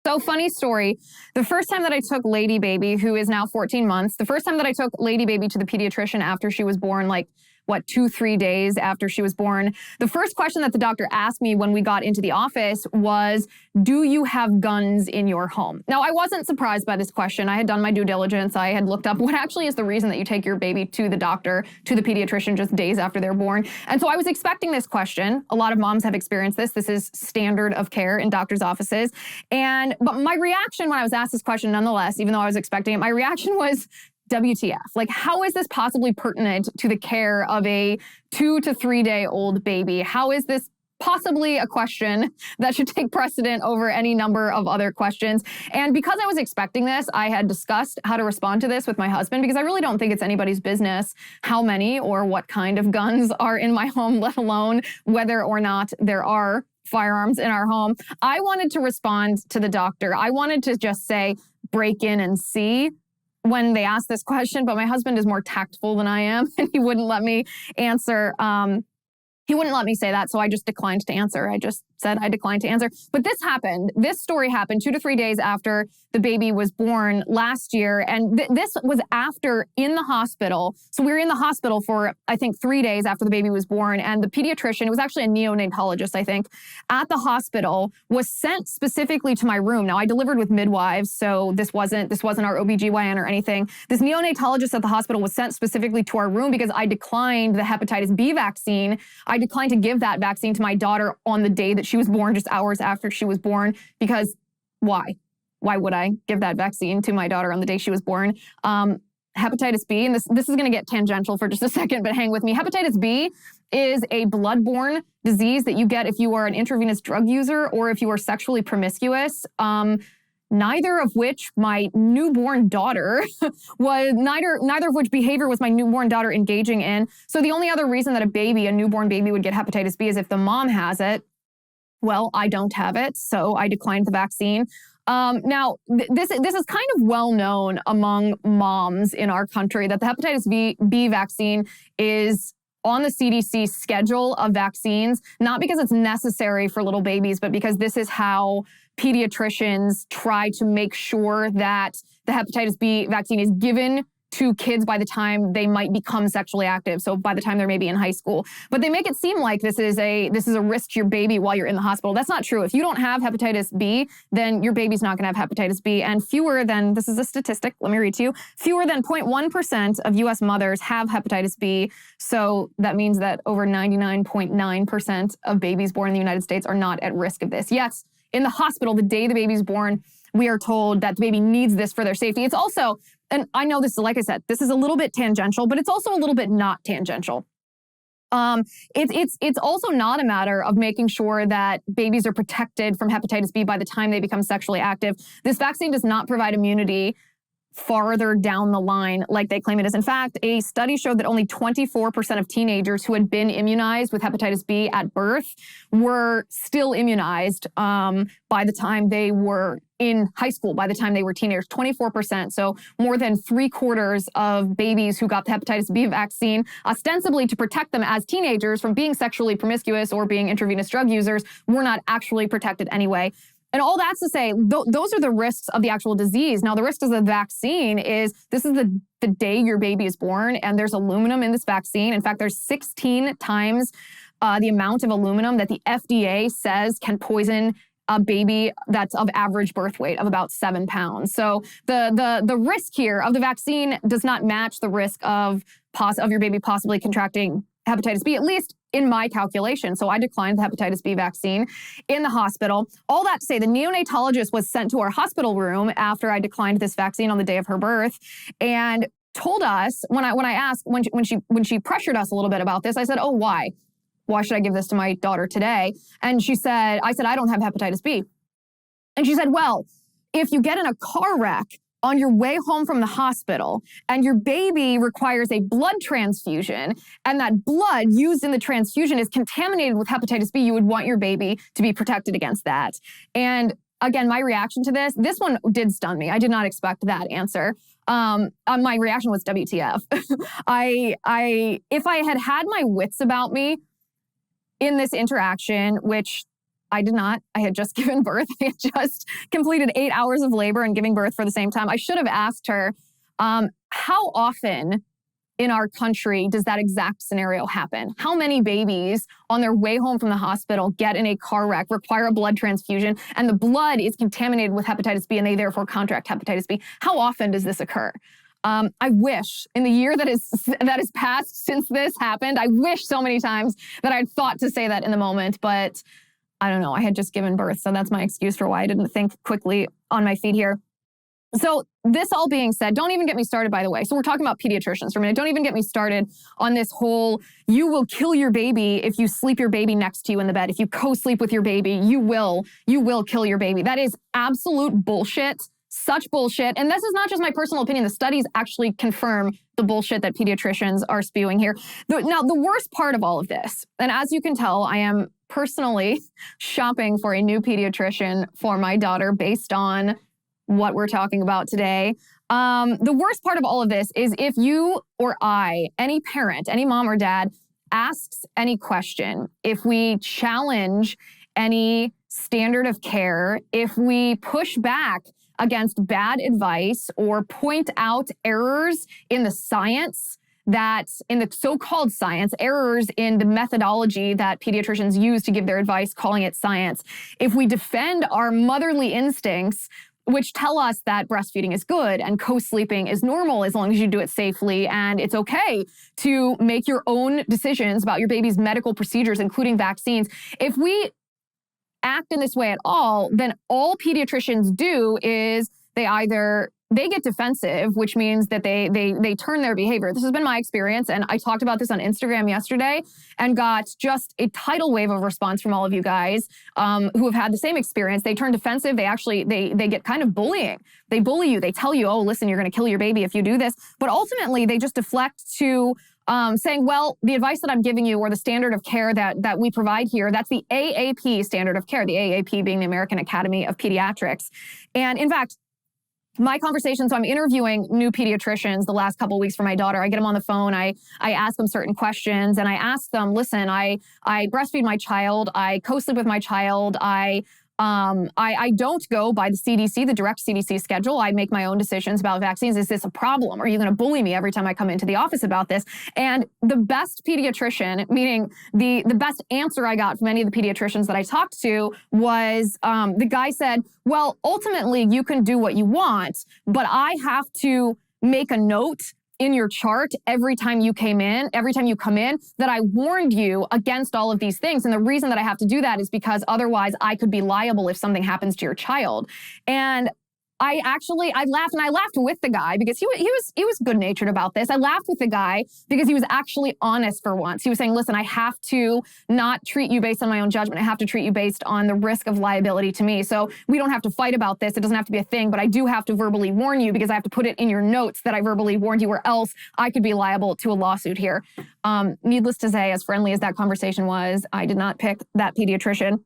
So funny story. The first time that I took Lady Baby, who is now 14 months, the first time that I took Lady Baby to the pediatrician after she was born, like, 2-3 days after she was born, the first question that the doctor asked me when we got into the office was, do you have guns in your home? Now, I wasn't surprised by this question. I had done my due diligence. I had looked up what actually is the reason that you take your baby to the doctor, to the pediatrician just days after they're born. And so I was expecting this question. A lot of moms have experienced this. This is standard of care in doctors' offices. But my reaction when I was asked this question, nonetheless, even though I was expecting it, my reaction was, WTF? Like, how is this possibly pertinent to the care of a 2 to 3 day old baby? How is this possibly a question that should take precedent over any number of other questions? And because I was expecting this, I had discussed how to respond to this with my husband, because I really don't think it's anybody's business how many or what kind of guns are in my home, let alone whether or not there are firearms in our home. I wanted to respond to the doctor. I wanted to just say, break in and see, when they asked this question, but my husband is more tactful than I am, and he wouldn't let me answer. He wouldn't let me say that, so I just declined to answer. I just said I declined to answer. But this story happened 2 to 3 days after the baby was born last year, and this was after in the hospital. So we were in the hospital for, I think, 3 days after the baby was born, and the pediatrician, it was actually a neonatologist, I think, at the hospital, was sent specifically to my room. Now, I delivered with midwives, so this wasn't our OBGYN or anything. This neonatologist at the hospital was sent specifically to our room because I declined the hepatitis B vaccine. I declined to give that vaccine to my daughter on the day that she was born, just hours after she was born, because why? Why would I give that vaccine to my daughter on the day she was born? Hepatitis B, and this is going to get tangential for just a second, but hang with me. Hepatitis B is a bloodborne disease that you get if you are an intravenous drug user or if you are sexually promiscuous. Neither of which my newborn daughter neither of which behavior was my newborn daughter engaging in. So the only other reason that a newborn baby would get hepatitis B is if the mom has it. Well, I don't have it, so I declined the vaccine. Now, this is kind of well known among moms in our country that the hepatitis B vaccine is on the CDC schedule of vaccines, not because it's necessary for little babies, but because this is how pediatricians try to make sure that the hepatitis B vaccine is given to kids by the time they might become sexually active. So by the time they're maybe in high school. But they make it seem like this is a risk to your baby while you're in the hospital. That's not true. If you don't have hepatitis B, then your baby's not going to have hepatitis B. And this is a statistic, let me read to you, fewer than 0.1% of US mothers have hepatitis B. So that means that over 99.9% of babies born in the United States are not at risk of this. Yes, in the hospital, the day the baby's born, we are told that the baby needs this for their safety. It's also, and I know this, like I said, this is a little bit tangential, but it's also a little bit not tangential. It's also not a matter of making sure that babies are protected from hepatitis B by the time they become sexually active. This vaccine does not provide immunity farther down the line like they claim it is. In fact, a study showed that only 24% of teenagers who had been immunized with hepatitis B at birth were still immunized by the time they were in high school, by the time they were teenagers, 24%. So more than 3/4 of babies who got the hepatitis B vaccine, ostensibly to protect them as teenagers from being sexually promiscuous or being intravenous drug users, were not actually protected anyway. And all that's to say, those are the risks of the actual disease. Now, the risks of the vaccine is this is the day your baby is born, and there's aluminum in this vaccine. In fact, there's 16 times the amount of aluminum that the FDA says can poison a baby that's of average birth weight of about 7 pounds. So the risk here of the vaccine does not match the risk of your baby possibly contracting hepatitis B, at least in my calculation. So I declined the hepatitis B vaccine in the hospital. All that to say, the neonatologist was sent to our hospital room after I declined this vaccine on the day of her birth, and told us when I asked, when she pressured us a little bit about this, I said, "Oh, why? Why should I give this to my daughter today?" And I said, "I don't have hepatitis B." And she said, "Well, if you get in a car wreck on your way home from the hospital and your baby requires a blood transfusion and that blood used in the transfusion is contaminated with hepatitis B, you would want your baby to be protected against that." And again, my reaction to this one did stun me. I did not expect that answer. My reaction was WTF. If I had my wits about me in this interaction, which I did not. I had just given birth. I had just completed 8 hours of labor and giving birth for the same time. I should have asked her, how often in our country does that exact scenario happen? How many babies on their way home from the hospital get in a car wreck, require a blood transfusion, and the blood is contaminated with hepatitis B and they therefore contract hepatitis B? How often does this occur? I wish in the year that is passed since this happened, I wish so many times that I'd thought to say that in the moment, but I don't know. I had just given birth, so that's my excuse for why I didn't think quickly on my feet here. So this all being said, don't even get me started, by the way. So we're talking about pediatricians for a minute. Don't even get me started on this whole, you will kill your baby if you sleep your baby next to you in the bed. If you co-sleep with your baby, you will kill your baby. That is absolute bullshit. Such bullshit. And this is not just my personal opinion. The studies actually confirm the bullshit that pediatricians are spewing here. Now, the worst part of all of this, and as you can tell, I am personally shopping for a new pediatrician for my daughter based on what we're talking about today. The worst part of all of this is if you or I, any parent, any mom or dad, asks any question, if we challenge any standard of care, if we push back against bad advice or point out errors in the science, that in the so-called science, errors in the methodology that pediatricians use to give their advice, calling it science, if we defend our motherly instincts, which tell us that breastfeeding is good and co-sleeping is normal as long as you do it safely, and it's okay to make your own decisions about your baby's medical procedures, including vaccines. If we act in this way at all, then all pediatricians do is they get defensive, which means that they turn their behavior. This has been my experience, and I talked about this on Instagram yesterday and got just a tidal wave of response from all of you guys who have had the same experience. They turn defensive. They get kind of bullying. They bully you. They tell you, oh, listen, you're going to kill your baby if you do this. But ultimately, they just deflect to saying, well, the advice that I'm giving you or the standard of care that we provide here, that's the AAP standard of care, the AAP being the American Academy of Pediatrics. And in fact, my conversation, so I'm interviewing new pediatricians the last couple of weeks for my daughter. I get them on the phone. I ask them certain questions and I ask them, listen, I breastfeed my child. I co-sleep with my child. I don't go by the CDC, the direct CDC schedule. I make my own decisions about vaccines. Is this a problem? Are you going to bully me every time I come into the office about this? And the best pediatrician, meaning the best answer I got from any of the pediatricians that I talked to was the guy said, well, ultimately you can do what you want, but I have to make a note in your chart every time you come in, that I warned you against all of these things. And the reason that I have to do that is because otherwise I could be liable if something happens to your child. And I laughed with the guy because he was good-natured about this. I laughed with the guy because he was actually honest for once. He was saying, listen, I have to not treat you based on my own judgment. I have to treat you based on the risk of liability to me. So we don't have to fight about this. It doesn't have to be a thing, but I do have to verbally warn you because I have to put it in your notes that I verbally warned you, or else I could be liable to a lawsuit here. Needless to say, as friendly as that conversation was, I did not pick that pediatrician.